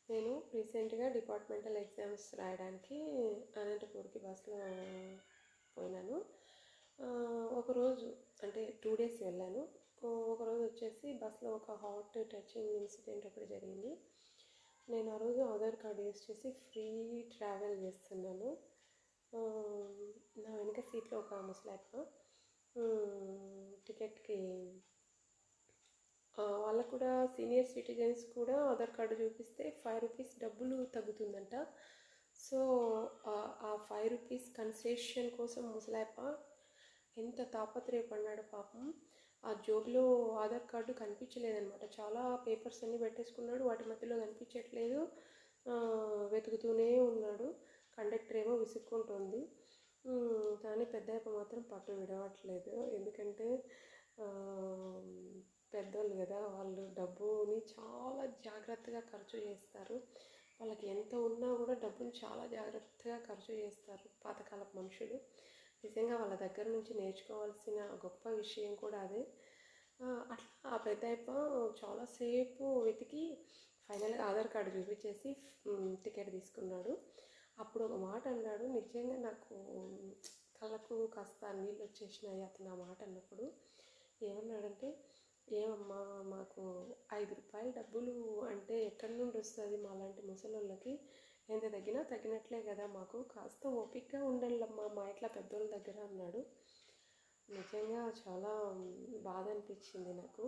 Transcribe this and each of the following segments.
నేను రీసెంట్గా departmental exams రాయడానికి అనంతపూర్కి బస్సులో పోయినాను. ఒకరోజు అంటే 2 డేస్ వెళ్ళాను. ఒకరోజు వచ్చేసి బస్సులో ఒక హాట్ టచింగ్ ఇన్సిడెంట్ ఒకటి జరిగింది. నేను ఆ రోజు ఆధార్ కార్డ్ యూస్ చేసి ఫ్రీ ట్రావెల్ చేస్తున్నాను. నా వెనక సీట్లో ఒక ముసలాయప్ప టికెట్కి వాళ్ళకు కూడా సీనియర్ సిటిజన్స్ కూడా ఆధార్ కార్డు చూపిస్తే 5 రూపీస్ డబ్బులు తగ్గుతుందంట. సో ఆ 5 రూపీస్ కన్సెషన్ కోసం ముసలాయప్ప ఎంత తాపత్రయపడినాడు పాపం. ఆ జోబులో ఆధార్ కార్డు కనిపించలేదన్నమాట. చాలా పేపర్స్ అన్నీ పెట్టేసుకున్నాడు, వాటి మధ్యలో కనిపించట్లేదు. వెతుకుతూనే ఉన్నాడు. కండక్టర్ ఏమో విసుక్కుంటుంది, కానీ పెద్దయ్యప్ప మాత్రం పట్టు విడవట్లేదు. ఎందుకంటే పెద్దోళ్ళు కదా, వాళ్ళు డబ్బుని చాలా జాగ్రత్తగా ఖర్చు చేస్తారు. వాళ్ళకి ఎంత ఉన్నా కూడా డబ్బుని చాలా జాగ్రత్తగా ఖర్చు చేస్తారు పాతకాలపు మనుషులు. నిజంగా వాళ్ళ దగ్గర నుంచి నేర్చుకోవాల్సిన గొప్ప విషయం కూడా అదే. అట్లా ఆ పెద్దయ్యప్ప చాలాసేపు వెతికి ఫైనల్గా ఆధార్ కార్డు చూపించేసి టికెట్ తీసుకున్నాడు. అప్పుడు ఒక మాట అన్నాడు, నిజంగా నాకు కళ్ళకు కాస్త నీళ్ళు వచ్చేసినాయి అతను ఆ మాట అన్నప్పుడు. ఏమన్నాడంటే, ఏమమ్మా మాకు 5 రూపాయల డబ్బులు అంటే ఎక్కడి నుండి వస్తుంది, మాలాంటి ముసలోళ్ళకి ఎంత తగ్గినా తగ్గినట్లే కదా, మాకు కాస్త ఓపికగా ఉండాలమ్మా మా ఇట్లా పెద్దోళ్ళ దగ్గర అన్నాడు. నిజంగా చాలా బాధ అనిపించింది నాకు.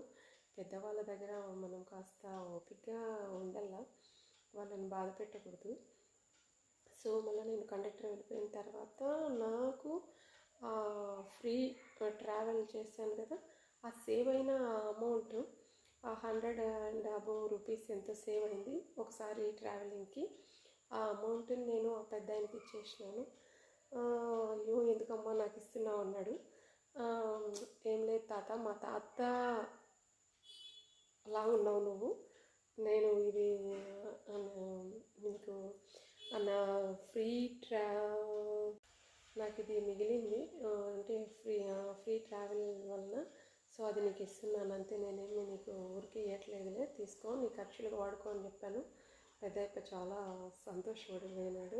పెద్దవాళ్ళ దగ్గర మనం కాస్త ఓపికగా ఉండాల, వాళ్ళని బాధ పెట్టకూడదు. సో మళ్ళీ నేను కండక్టర్ వెళ్ళిపోయిన తర్వాత నాకు ఫ్రీ ట్రావెల్ చేశాను కదా, ఆ సేవ్ అయిన అమౌంట్ 100 అండ్ అబోవ్ రూపీస్ ఎంతో సేవ్ అయింది ఒకసారి ట్రావెలింగ్కి. ఆ అమౌంట్ని నేను ఆ పెద్ద ఆయనకి ఇచ్చేసినాను. అయ్యో ఎందుకమ్మా నాకు ఇస్తున్నావు అన్నాడు. ఏం లేదు తాత, మా తాత అలా ఉన్నావు నువ్వు, నేను ఇది నీకు నా ఫ్రీ నాకు ఇది మిగిలింది అంటే ఫ్రీ ట్రావెల్ వలన, సో అది నీకు ఇస్తున్నాను అంతే, నేనేమి నీకు ఊరికి ఇవ్వట్లేదులే, తీసుకో నీ ఖర్చులకు వాడుకో అని చెప్పాను. పెద్దయ్యప్ప చాలా సంతోషపడిపోయినాడు.